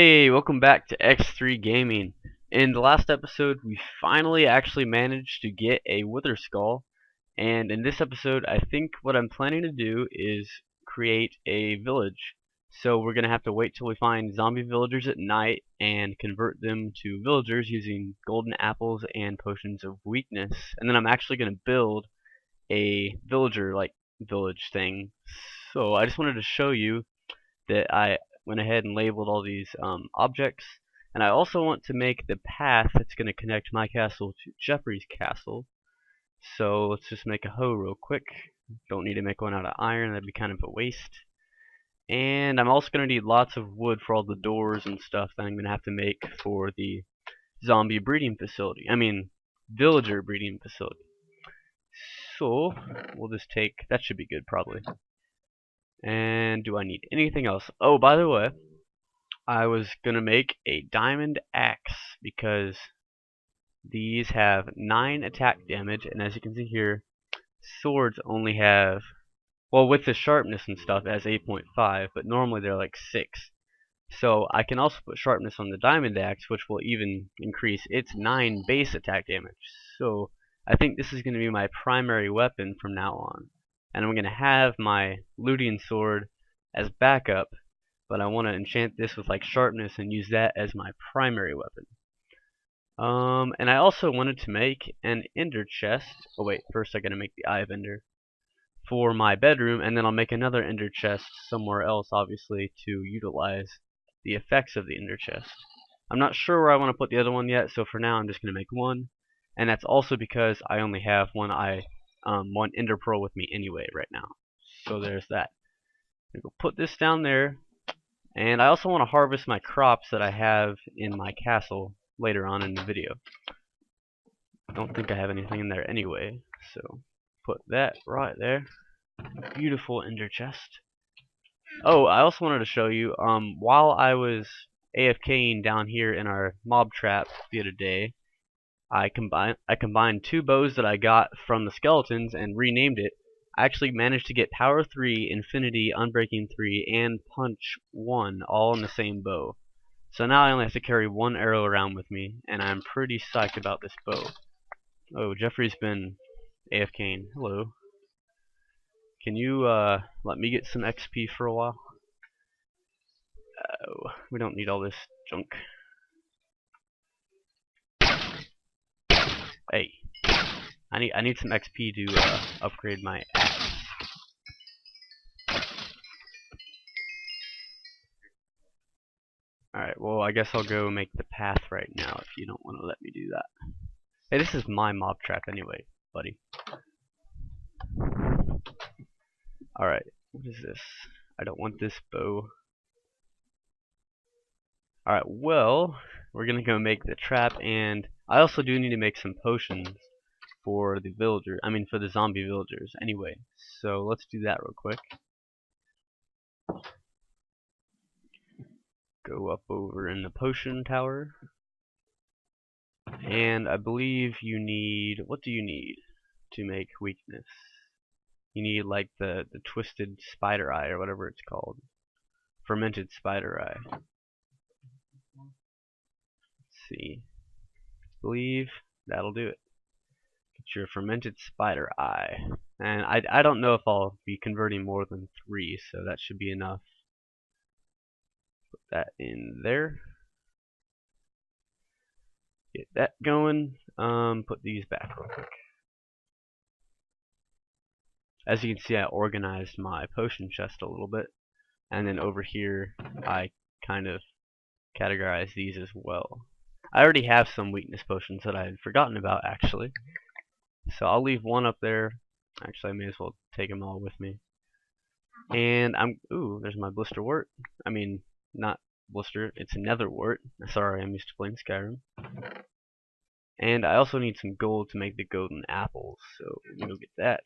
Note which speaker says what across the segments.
Speaker 1: Hey, welcome back to X3 Gaming. In the last episode, we finally actually managed to get a Wither Skull, and in this episode, I think what I'm planning to do is create a village. So we're gonna have to wait till we find zombie villagers at night and convert them to villagers using golden apples and potions of weakness. And then I'm actually gonna build a villager like village thing. So I just wanted to show you that I went ahead and labeled all these objects, and I also want to make the path that's going to connect my castle to Jeffrey's castle. So let's just make a hoe real quick. Don't need to make one out of iron, that'd be kind of a waste. And I'm also going to need lots of wood for all the doors and stuff that I'm going to have to make for the zombie breeding facility. Villager breeding facility. So we'll just take, that should be good probably. And do I need anything else? Oh, by the way, I was gonna make a diamond axe because these have 9 attack damage, and as you can see here, swords only have, well, with the sharpness and stuff, it has 8.5, but normally they're like 6. So I can also put sharpness on the diamond axe, which will even increase its 9 base attack damage. So I think this is going to be my primary weapon from now on. And I'm going to have my looting sword as backup, but I want to enchant this with like sharpness and use that as my primary weapon. And I also wanted to make an ender chest. Oh wait, first I gotta make the eye of ender for my bedroom, and then I'll make another ender chest somewhere else, obviously, to utilize the effects of the ender chest. I'm not sure where I want to put the other one yet, so for now I'm just gonna make one, and that's also because I only have one ender pearl with me anyway right now. So there's that. I'm gonna put this down there. And I also want to harvest my crops that I have in my castle later on in the video. I don't think I have anything in there anyway, so put that right there. Beautiful ender chest. Oh, I also wanted to show you, while I was AFKing down here in our mob trap the other day, I combined 2 bows that I got from the skeletons and renamed it. I actually managed to get Power 3, Infinity, Unbreaking 3, and Punch 1 all in the same bow. So now I only have to carry 1 arrow around with me, and I'm pretty psyched about this bow. Oh, Jeffrey's been AFKing. Hello. Can you let me get some XP for a while? Oh, we don't need all this junk. Hey, I need some XP to upgrade my axe. Alright, well, I guess I'll go make the path right now if you don't want to let me do that. Hey, this is my mob trap anyway, buddy. Alright, what is this? I don't want this bow. Alright, well, we're gonna go make the trap, and I also do need to make some potions for the for the zombie villagers anyway. So let's do that real quick. Go up over in the potion tower. And I believe you need, what do you need to make weakness? You need like the twisted spider eye or whatever it's called. Fermented spider eye. Let's see. I believe that'll do it. Get your fermented spider eye. And I don't know if I'll be converting more than 3, so that should be enough. Put that in there. Get that going. Put these back real quick. As you can see, I organized my potion chest a little bit, and then over here I kind of categorized these as well. I already have some weakness potions that I had forgotten about actually, so I'll leave one up there. Actually, I may as well take them all with me. And ooh, there's my blister wart. Not blister, it's nether wart. Sorry, I'm used to playing Skyrim. And I also need some gold to make the golden apples, so we'll go get that.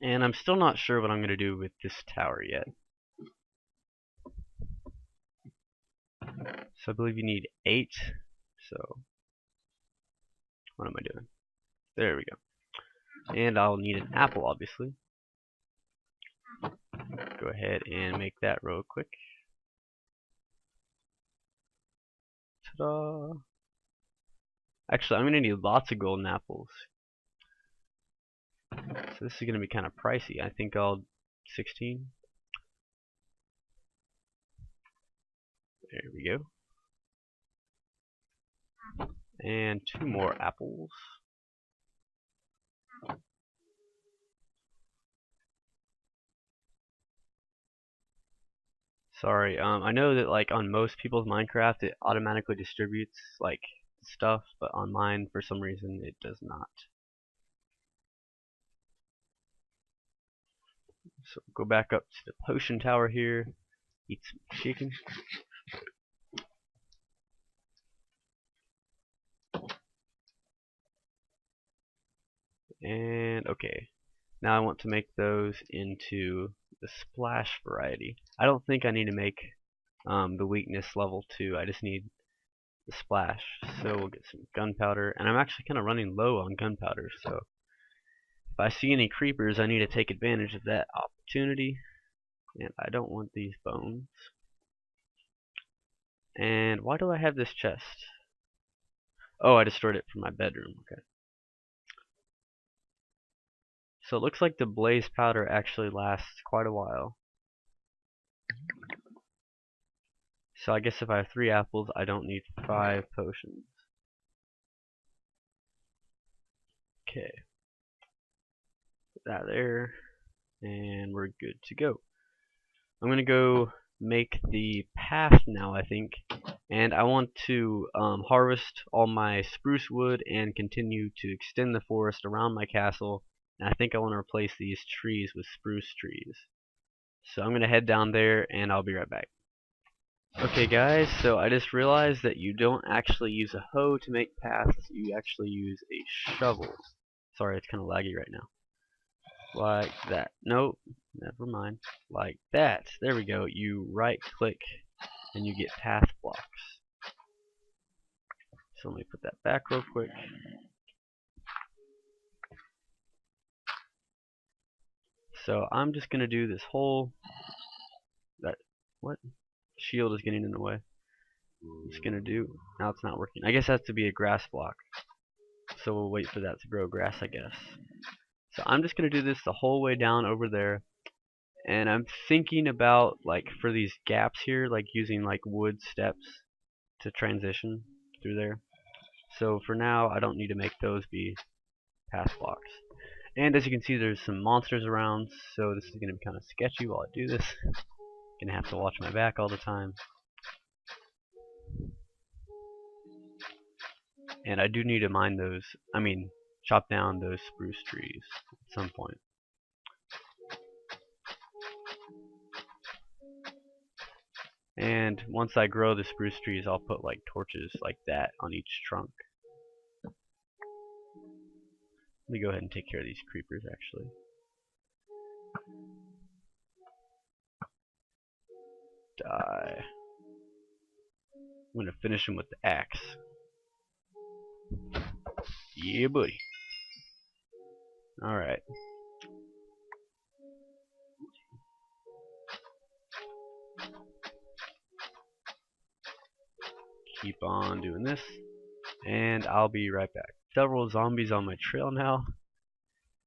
Speaker 1: And I'm still not sure what I'm going to do with this tower yet. So I believe you need 8. So what am I doing? There we go. And I'll need an apple, obviously. Go ahead and make that real quick. Ta-da! Actually, I'm gonna need lots of golden apples. So this is gonna be kind of pricey. I think I'll 16. There we go. And 2 more apples. Sorry, I know that like on most people's Minecraft it automatically distributes like stuff, but on mine for some reason it does not. So go back up to the potion tower here, eat some chicken. And okay, now I want to make those into the splash variety. I don't think I need to make the weakness level 2. I just need the splash. So we'll get some gunpowder, and I'm actually kind of running low on gunpowder, so if I see any creepers I need to take advantage of that opportunity. And I don't want these bones. And why do I have this chest? Oh, I destroyed it from my bedroom. Okay. So it looks like the blaze powder actually lasts quite a while. So I guess if I have 3 apples, I don't need 5 potions. Okay. Put that there. And we're good to go. I'm going to go make the path now, I think. And I want to harvest all my spruce wood and continue to extend the forest around my castle. And I think I want to replace these trees with spruce trees. So I'm going to head down there and I'll be right back. Okay guys, so I just realized that you don't actually use a hoe to make paths, you actually use a shovel. Sorry, it's kind of laggy right now. Like that. Nope, never mind. Like that. There we go. You right click and you get path blocks. So let me put that back real quick. So I'm just gonna do this whole what? Shield is getting in the way. It's gonna do. Now it's not working. I guess it has to be a grass block. So we'll wait for that to grow grass, I guess. So I'm just gonna do this the whole way down over there. And I'm thinking about like for these gaps here, like using like wood steps to transition through there. So for now, I don't need to make those be path blocks. And as you can see, there's some monsters around, so this is going to be kind of sketchy while I do this. Gonna have to watch my back all the time. And I do need to mine those, chop down those spruce trees at some point. And once I grow the spruce trees, I'll put like torches like that on each trunk. Let me go ahead and take care of these creepers actually. Die. I'm gonna finish him with the axe. Yeah, buddy. Alright. Keep on doing this. And Have be right back. Several zombies on my trail now.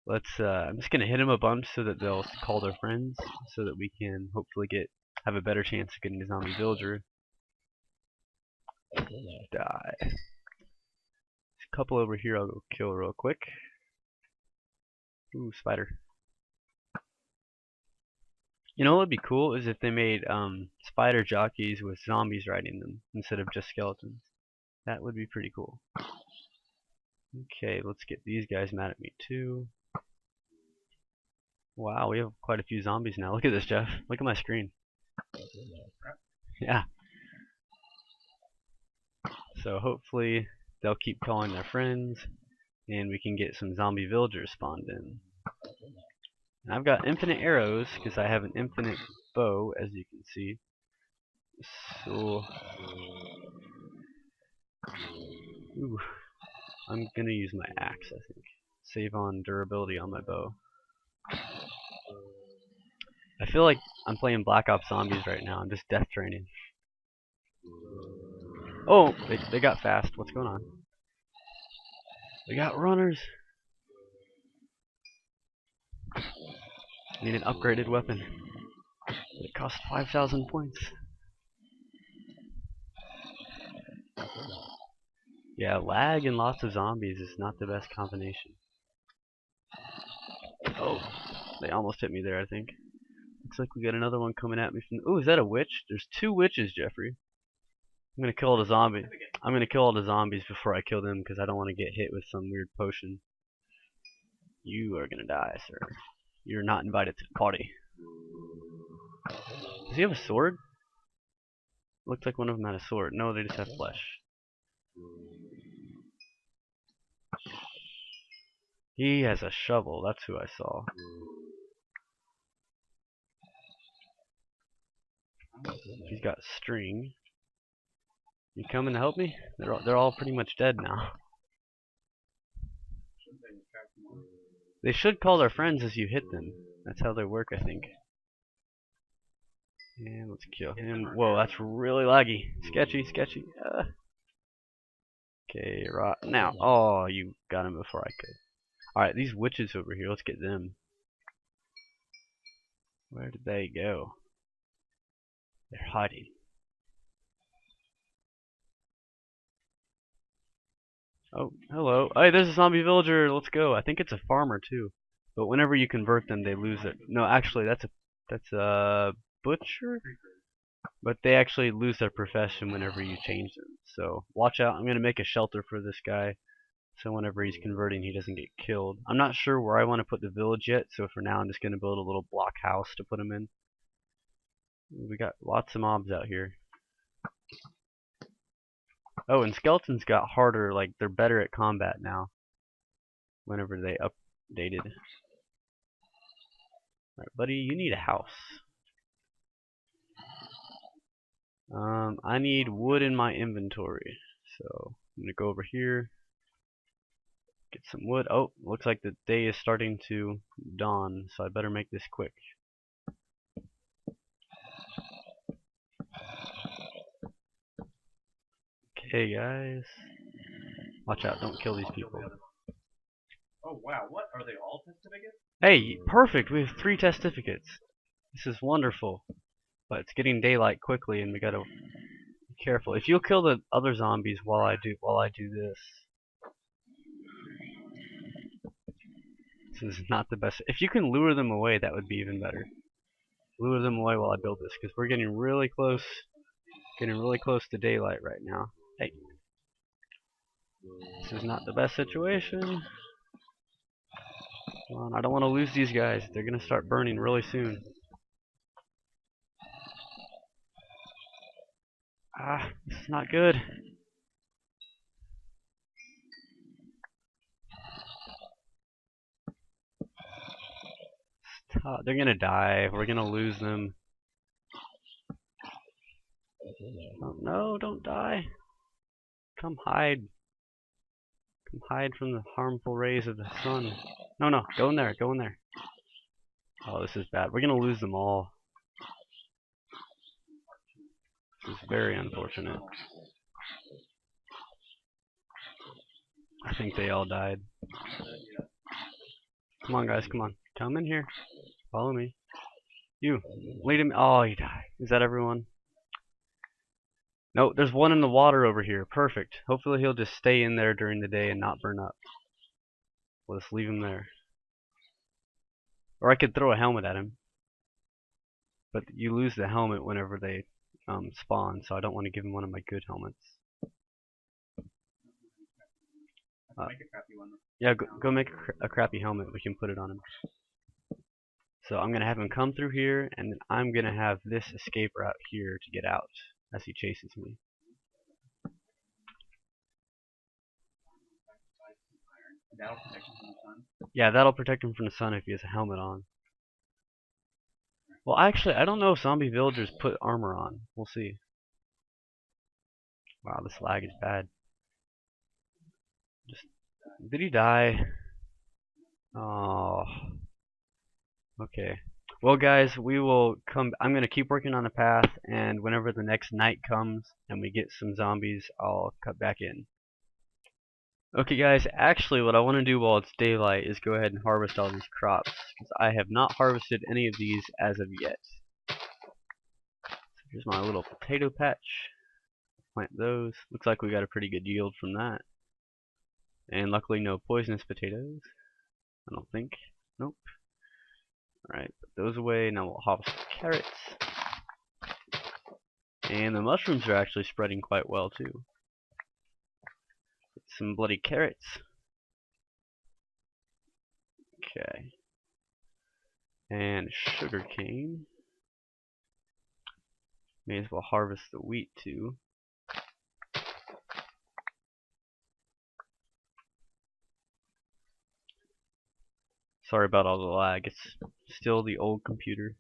Speaker 1: I'm just gonna hit them a bunch so that they'll call their friends, so that we can hopefully have a better chance of getting a zombie villager. Die. There's a couple over here I'll go kill real quick. Ooh, spider. You know what would be cool is if they made spider jockeys with zombies riding them instead of just skeletons. That would be pretty cool. Okay, let's get these guys mad at me too. Wow, we have quite a few zombies now. Look at this, Jeff. Look at my screen. Yeah. So hopefully they'll keep calling their friends and we can get some zombie villagers spawned in. And I've got infinite arrows because I have an infinite bow, as you can see. So ooh, I'm gonna use my axe, I think. Save on durability on my bow. I feel like I'm playing Black Ops Zombies right now. I'm just death training. Oh, they got fast. What's going on? We got runners. Need an upgraded weapon. It costs 5,000 points. Yeah, lag and lots of zombies is not the best combination. Oh, they almost hit me there, I think. Looks like we got another one coming at me from... Oh, is that a witch? There's 2 witches, Jeffrey. I'm gonna kill all the zombies. I'm gonna kill all the zombies before I kill them because I don't want to get hit with some weird potion. You are gonna die, sir. You're not invited to the party. Does he have a sword? Looks like one of them had a sword. No, they just have flesh. He has a shovel. That's who I saw. He's got string. You coming to help me? They're all pretty much dead now. They should call their friends as you hit them. That's how they work, I think. And let's kill him. Whoa, that's really laggy. Sketchy, sketchy. Okay, right now. Oh, you got him before I could. Alright, these witches over here, let's get them. Where did they go? They're hiding. Oh, hello. Hey, there's a zombie villager. Let's go. I think it's a farmer too. But whenever you convert them, they lose it. No, actually, that's a butcher. But they actually lose their profession whenever you change them. So watch out. I'm gonna make a shelter for this guy, so whenever he's converting, he doesn't get killed. I'm not sure where I want to put the village yet. So for now, I'm just gonna build a little block house to put him in. We got lots of mobs out here. Oh, and skeletons got harder, like they're better at combat now. Whenever they updated. Alright, buddy, you need a house. I need wood in my inventory. So I'm gonna go over here, get some wood. Oh, looks like the day is starting to dawn, so I better make this quick. Okay, guys. Watch out, don't kill these people.
Speaker 2: Oh wow, what? Are they all certificates?
Speaker 1: Hey, perfect! We have 3 testificates. This is wonderful. But it's getting daylight quickly and we gotta be careful. If you'll kill the other zombies while I do this. This is not the best. If you can lure them away, that would be even better. Lure them away while I build this, because we're getting really close to daylight right now. Hey. This is not the best situation. Come on, I don't want to lose these guys. They're going to start burning really soon. Ah, this is not good. Stop. They're going to die. We're going to lose them. Oh, no, don't die. Come hide. Come hide from the harmful rays of the sun. No, no, go in there, go in there. Oh, this is bad. We're going to lose them all. This is very unfortunate. I think they all died. Come on, guys, come on. Come in here. Follow me. You. Lead him. Oh, he died. Is that everyone? No, there's one in the water over here. Perfect. Hopefully he'll just stay in there during the day and not burn up. We'll just leave him there. Or I could throw a helmet at him. But you lose the helmet whenever they spawn, so I don't want to give him one of my good helmets. Yeah, go make a crappy helmet. We can put it on him. So I'm going to have him come through here, and then I'm going to have this escape route here to get out as he chases me. Yeah, that'll protect him from the sun if he has a helmet on. Well, actually, I don't know if zombie villagers put armor on. We'll see. Wow, this lag is bad. Did he die? Oh. Okay. Well, guys, we will come. I'm gonna keep working on the path, and whenever the next night comes and we get some zombies, I'll cut back in. Okay, guys. Actually, what I want to do while it's daylight is go ahead and harvest all these crops, because I have not harvested any of these as of yet. So here's my little potato patch. Plant those. Looks like we got a pretty good yield from that. And luckily no poisonous potatoes. I don't think. Nope. Alright, put those away. Now we'll harvest the carrots. And the mushrooms are actually spreading quite well too. Get some bloody carrots. Okay. And sugar cane. May as well harvest the wheat too. Sorry about all the lag. It's still the old computer.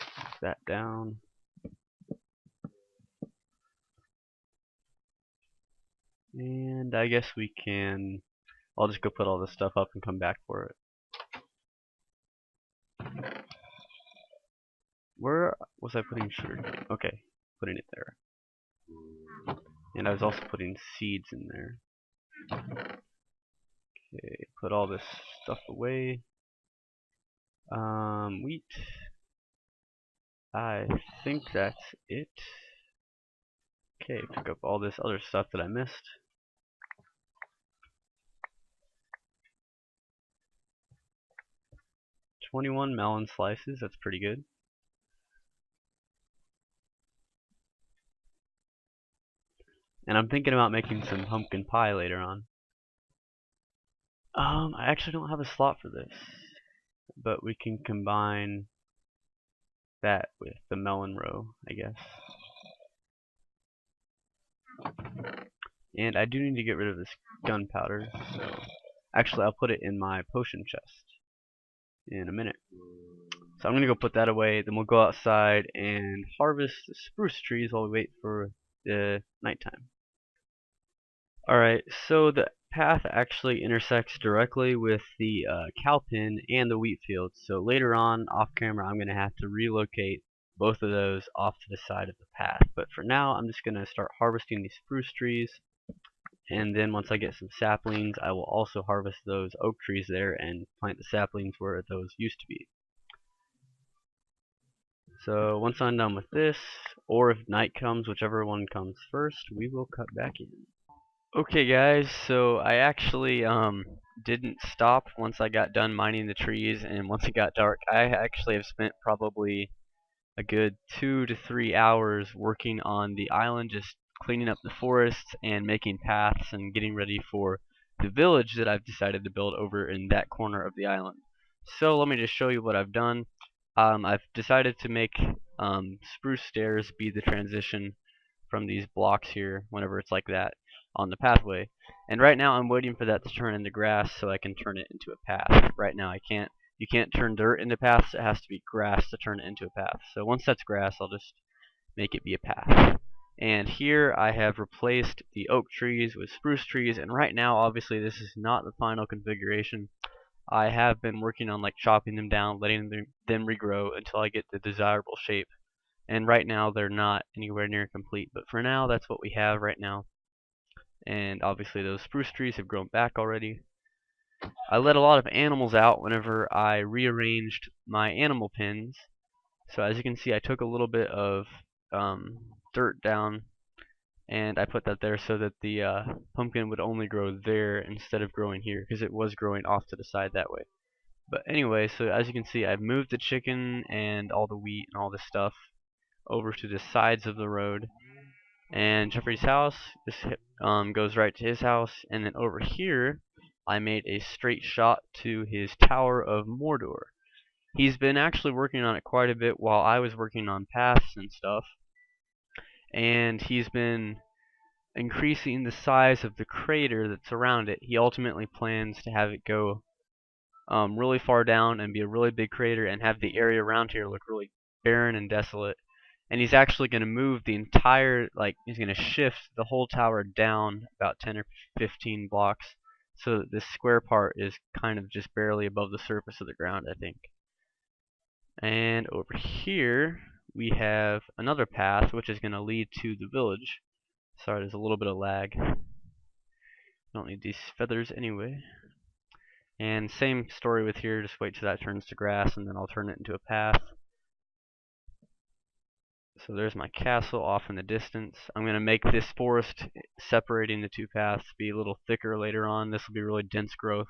Speaker 1: Put that down. And I guess we can. I'll just go put all this stuff up and come back for it. Where was I putting sugar? Okay, putting it there. And I was also putting seeds in there. Okay, put all this stuff away. Wheat. I think that's it. Okay, pick up all this other stuff that I missed. $21 melon slices, that's pretty good. And I'm thinking about making some pumpkin pie later on. I actually don't have a slot for this, but we can combine that with the melon row, I guess. And I do need to get rid of this gunpowder, so actually I'll put it in my potion chest in a minute. So I'm gonna go put that away, then we'll go outside and harvest the spruce trees while we wait for the nighttime. Alright, so the path actually intersects directly with the cow pen and the wheat field. So later on, off camera, I'm going to have to relocate both of those off to the side of the path. But for now, I'm just going to start harvesting these spruce trees. And then once I get some saplings, I will also harvest those oak trees there and plant the saplings where those used to be. So once I'm done with this, or if night comes, whichever one comes first, we will cut back in. Okay guys, so I actually didn't stop once I got done mining the trees, and once it got dark I actually have spent probably a good 2 to 3 hours working on the island, just cleaning up the forests and making paths and getting ready for the village that I've decided to build over in that corner of the island. So let me just show you what I've done. I've decided to make spruce stairs be the transition from these blocks here whenever it's like that on the pathway. And right now I'm waiting for that to turn into grass so I can turn it into a path. Right now I can't. You can't turn dirt into paths. It has to be grass to turn it into a path. So once that's grass, I'll just make it be a path. And here I have replaced the oak trees with spruce trees, and right now obviously this is not the final configuration. I have been working on like chopping them down, letting them regrow until I get the desirable shape. And right now they're not anywhere near complete, but for now that's what we have right now. And obviously those spruce trees have grown back already. I let a lot of animals out whenever I rearranged my animal pens. So as you can see, I took a little bit of dirt down and I put that there so that the pumpkin would only grow there instead of growing here, because it was growing off to the side that way. But anyway, so as you can see, I've moved the chicken and all the wheat and all this stuff over to the sides of the road. And Jeffrey's house, this goes right to his house, and then over here I made a straight shot to his Tower of Mordor. He's been actually working on it quite a bit while I was working on paths and stuff, and he's been increasing the size of the crater that's around it. He ultimately plans to have it go really far down and be a really big crater and have the area around here look really barren and desolate. And he's actually going to move the entire, like, he's going to shift the whole tower down about 10 or 15 blocks So this square part is kind of just barely above the surface of the ground, I think. And over here we have another path which is going to lead to the village. Sorry, there's a little bit of lag. Don't need these feathers anyway. And same story with here, just wait till that turns to grass and then I'll turn it into a path. So there's my castle off in the distance. I'm going to make this forest separating the two paths be a little thicker later on. This will be really dense growth.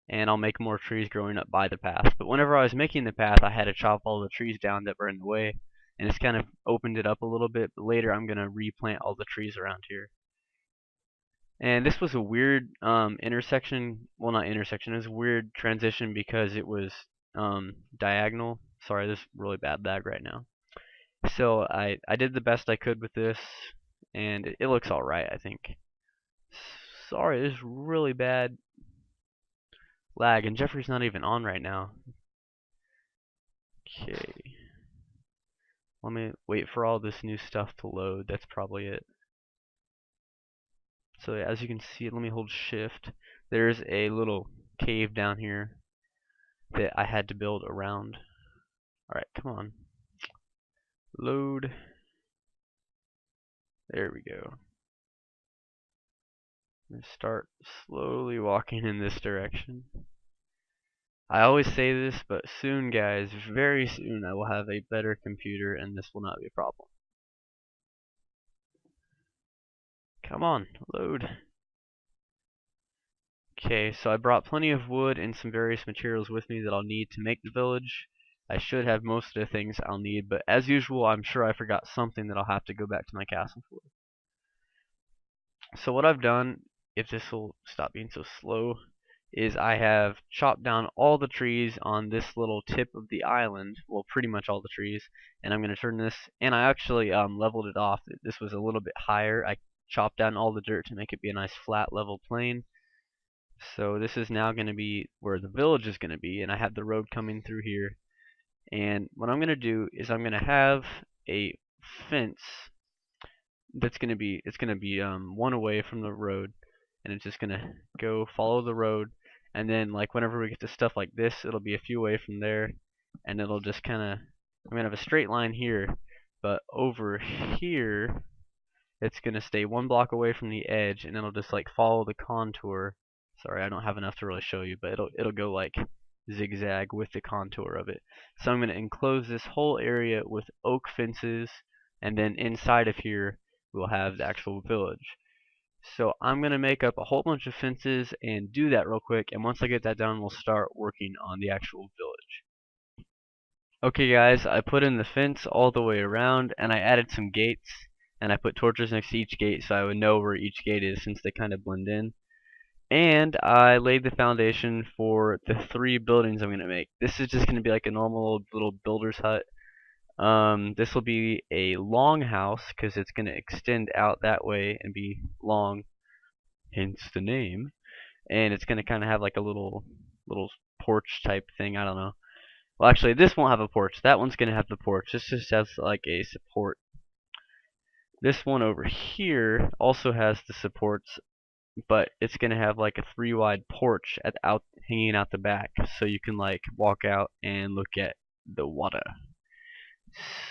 Speaker 1: And I'll make more trees growing up by the path. But whenever I was making the path, I had to chop all the trees down that were in the way. And it's kind of opened it up a little bit. But later I'm going to replant all the trees around here. And this was a weird intersection. Well, not intersection. It was a weird transition because it was diagonal. Sorry, this is really bad lag right now. So I did the best I could with this, and it looks alright, I think. Sorry, this is really bad lag, and Jeffrey's not even on right now. Okay. Let me wait for all this new stuff to load. That's probably it. So as you can see, let me hold shift. There's a little cave down here that I had to build around. Alright, come on. Load. There we go. I'm gonna start slowly walking in this direction. I always say this, but soon, guys, very soon, I will have a better computer and this will not be a problem. Come on, load. Okay, so I brought plenty of wood and some various materials with me that I'll need to make the village. I should have most of the things I'll need, but as usual, I'm sure I forgot something that I'll have to go back to my castle for. So what I've done, if this will stop being so slow, is I have chopped down all the trees on this little tip of the island, well, pretty much all the trees, and I'm going to turn this, and I actually leveled it off. This was a little bit higher. I chopped down all the dirt to make it be a nice flat level plain. So this is now going to be where the village is going to be, and I have the road coming through here. And what I'm going to do is I'm going to have a fence that's going to be, it's going to be one away from the road, and it's just going to go follow the road, and then like whenever we get to stuff like this, it'll be a few away from there, and it'll just kind of, I'm going to have a straight line here, but over here it's going to stay one block away from the edge, and it'll just like follow the contour. Sorry, I don't have enough to really show you, but it'll go like zigzag with the contour of it. So I'm going to enclose this whole area with oak fences, and then inside of here we'll have the actual village. So I'm going to make up a whole bunch of fences and do that real quick, and once I get that done, we'll start working on the actual village. Okay guys, I put in the fence all the way around, and I added some gates, and I put torches next to each gate so I would know where each gate is since they kind of blend in. And I laid the foundation for the 3 buildings I'm going to make. This is just going to be like a normal little builder's hut. This will be a long house because it's going to extend out that way and be long, hence the name. And it's going to kind of have like a little porch type thing. I don't know. Well, actually, this won't have a porch. That one's going to have the porch. This just has like a support. This one over here also has the supports, but it's going to have like a 3-wide porch hanging out the back, so you can like walk out and look at the water.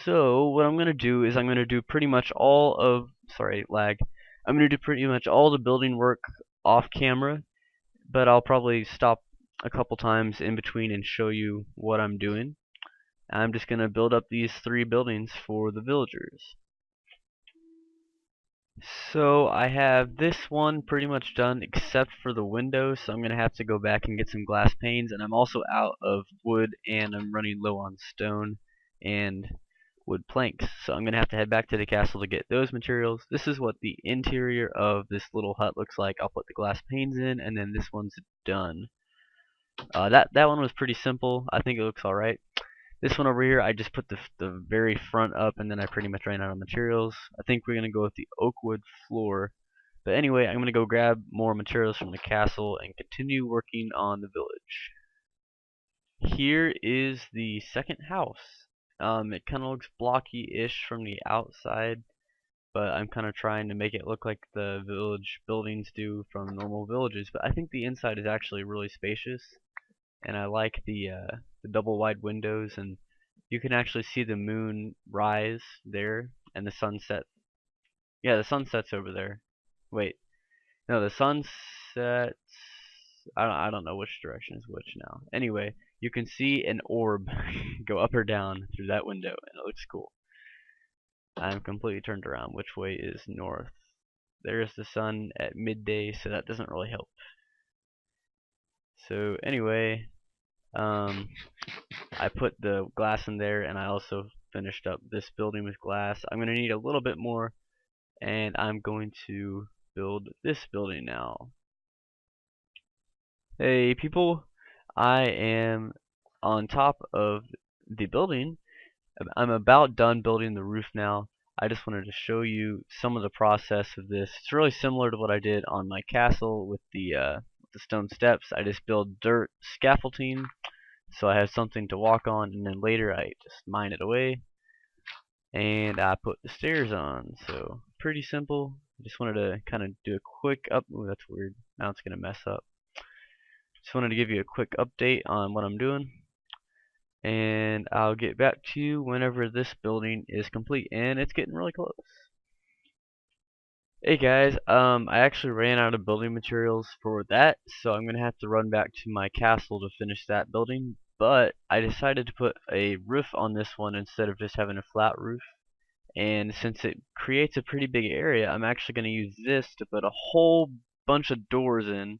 Speaker 1: So what I'm going to do is I'm going to do pretty much all of, sorry, lag. I'm going to do pretty much all the building work off camera, but I'll probably stop a couple times in between and show you what I'm doing. I'm just going to build up these 3 buildings for the villagers. So I have this one pretty much done except for the windows, so I'm going to have to go back and get some glass panes, and I'm also out of wood and I'm running low on stone and wood planks, so I'm going to have to head back to the castle to get those materials. This is what the interior of this little hut looks like. I'll put the glass panes in, and then this one's done. That one was pretty simple. I think it looks alright. This one over here, I just put the very front up, and then I pretty much ran out of materials. I think we're going to go with the oak wood floor. But anyway, I'm going to go grab more materials from the castle and continue working on the village. Here is the second house. It kind of looks blocky-ish from the outside, but I'm kind of trying to make it look like the village buildings do from normal villages. But I think the inside is actually really spacious, and I like the double wide windows, and you can actually see the moon rise there and the sunset. Yeah, the sunset's over there. Wait, no, the sunset. I don't know which direction is which now. Anyway, you can see an orb go up or down through that window, and it looks cool. I'm completely turned around. Which way is north? There's the sun at midday, so that doesn't really help. So anyway, I put the glass in there, and I also finished up this building with glass. I'm going to need a little bit more, and I'm going to build this building now. Hey people, I am on top of the building. I'm about done building the roof now. I just wanted to show you some of the process of this. It's really similar to what I did on my castle with the stone steps. I just build dirt scaffolding so I have something to walk on, and then later I just mine it away and I put the stairs on. So pretty simple. I just wanted to kind of do a quick up. Ooh, that's weird. Now it's gonna mess up. Just wanted to give you a quick update on what I'm doing, and I'll get back to you whenever this building is complete, and it's getting really close. Hey guys, I actually ran out of building materials for that, so I'm gonna have to run back to my castle to finish that building, but I decided to put a roof on this one instead of just having a flat roof, and since it creates a pretty big area, I'm actually gonna use this to put a whole bunch of doors in.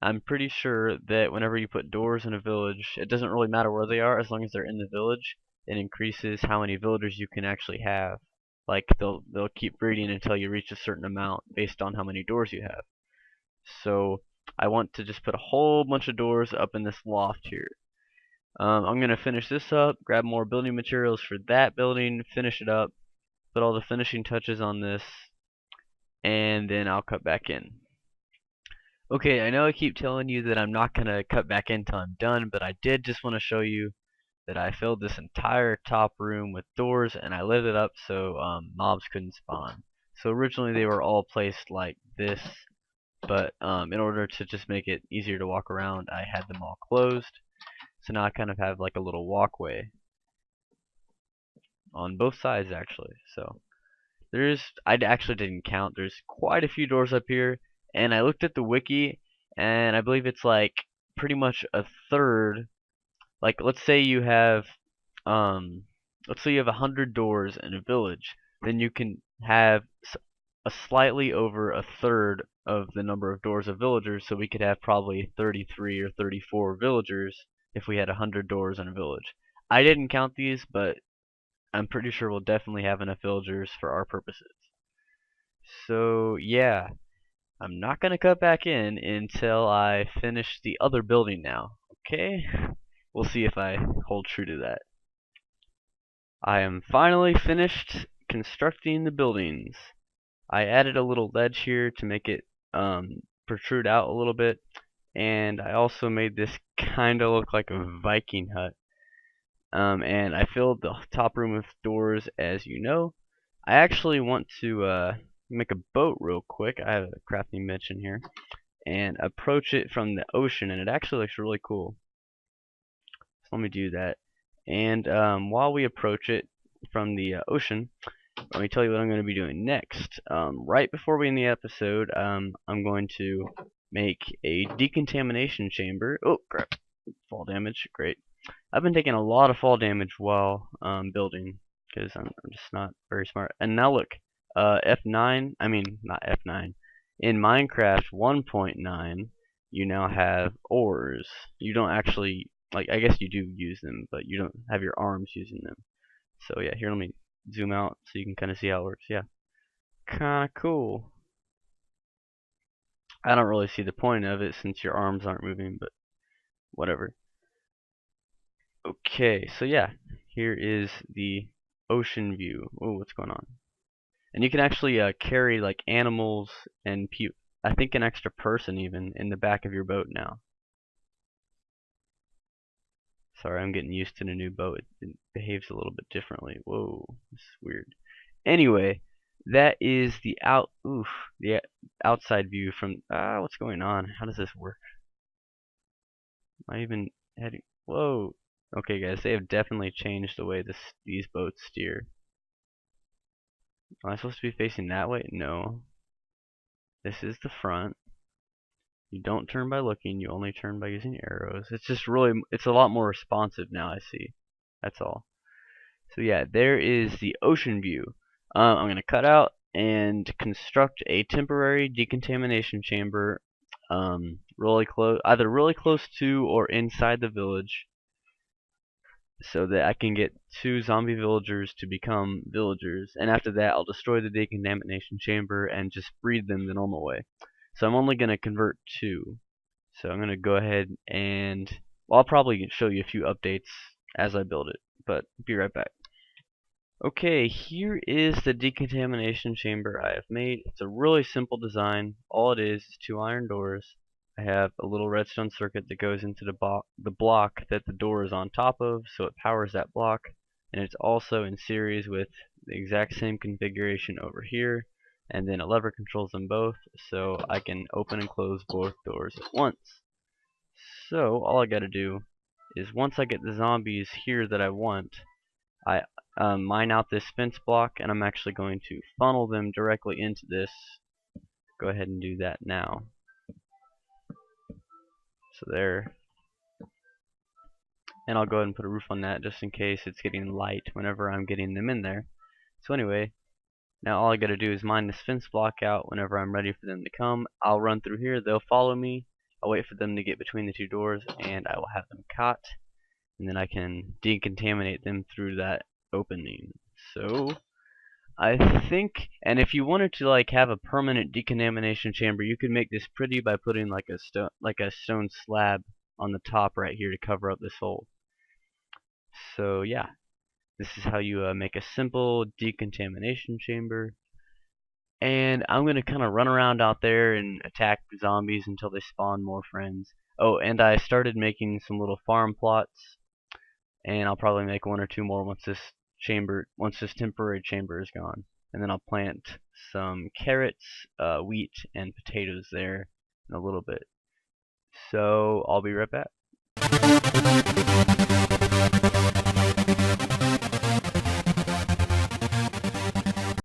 Speaker 1: I'm pretty sure that whenever you put doors in a village, it doesn't really matter where they are as long as they're in the village. It increases how many villagers you can actually have. Like they'll keep breeding until you reach a certain amount based on how many doors you have. So I want to just put a whole bunch of doors up in this loft here. I'm gonna finish this up, grab more building materials for that building, finish it up, put all the finishing touches on this, and then I'll cut back in. Okay, I know I keep telling you that I'm not going to cut back in until I'm done, but I did just want to show you that I filled this entire top room with doors, and I lit it up so mobs couldn't spawn. So originally they were all placed like this, but in order to just make it easier to walk around, I had them all closed. So now I kind of have like a little walkway on both sides actually. So I actually didn't count. There's quite a few doors up here, and I looked at the wiki, and I believe it's like pretty much a third. Like let's say you have 100 doors in a village, then you can have a slightly over a third of the number of doors of villagers. So we could have probably 33 or 34 villagers if we had 100 doors in a village. I didn't count these, but I'm pretty sure we'll definitely have enough villagers for our purposes. So yeah, I'm not gonna cut back in until I finish the other building now. Okay? We'll see if I hold true to that. I am finally finished constructing the buildings. I added a little ledge here to make it protrude out a little bit, and I also made this kinda look like a Viking hut. And I filled the top room with doors, as you know. I actually want to make a boat real quick. I have a crafting bench in here, and approach it from the ocean, and it actually looks really cool. So let me do that. And while we approach it from the ocean, let me tell you what I'm going to be doing next. Right before we end the episode, I'm going to make a decontamination chamber. Oh crap! Fall damage. Great. I've been taking a lot of fall damage while building because I'm just not very smart. And now look, F9. I mean not F9. In Minecraft 1.9, you now have ores. You don't actually like. I guess you do use them, but you don't have your arms using them. So yeah, here let me zoom out so you can kind of see how it works. Yeah, kind of cool. I don't really see the point of it since your arms aren't moving, but whatever. Okay, so yeah, here is the ocean view. Oh, what's going on? And you can actually carry like animals and I think an extra person even in the back of your boat now. Sorry, I'm getting used to the new boat. It behaves a little bit differently. Whoa, this is weird. Anyway, that is the outside view from. What's going on? How does this work? Am I even heading? Whoa. Okay, guys, they have definitely changed the way these boats steer. Am I supposed to be facing that way? No. This is the front. You don't turn by looking, you only turn by using arrows. It's just really, it's a lot more responsive now, I see. That's all. So yeah, there is the ocean view. I'm going to cut out and construct a temporary decontamination chamber either really close to or inside the village, so that I can get 2 zombie villagers to become villagers, and after that I'll destroy the decontamination chamber and just breed them the normal way. So I'm only going to convert 2. So I'm going to go ahead and, well, I'll probably show you a few updates as I build it, but be right back. Okay, here is the decontamination chamber I have made. It's a really simple design. All it is 2 iron doors. I have a little redstone circuit that goes into the block that the door is on top of, so it powers that block. And it's also in series with the exact same configuration over here. And then a lever controls them both, so I can open and close both doors at once. So all I gotta do is, once I get the zombies here that I want, I mine out this fence block, and I'm actually going to funnel them directly into this. Go ahead and do that now. So there. And I'll go ahead and put a roof on that just in case it's getting light whenever I'm getting them in there. So anyway, now all I gotta do is mine this fence block out whenever I'm ready for them to come. I'll run through here, they'll follow me. I'll wait for them to get between the 2 doors, and I will have them caught. And then I can decontaminate them through that opening. So I think, and if you wanted to like have a permanent decontamination chamber, you could make this pretty by putting like a stone slab on the top right here to cover up this hole. So yeah, this is how you make a simple decontamination chamber. And I'm gonna kind of run around out there and attack zombies until they spawn more friends. Oh, and I started making some little farm plots, and I'll probably make 1 or 2 more once this temporary chamber is gone. And then I'll plant some carrots, wheat, and potatoes there in a little bit. So I'll be right back.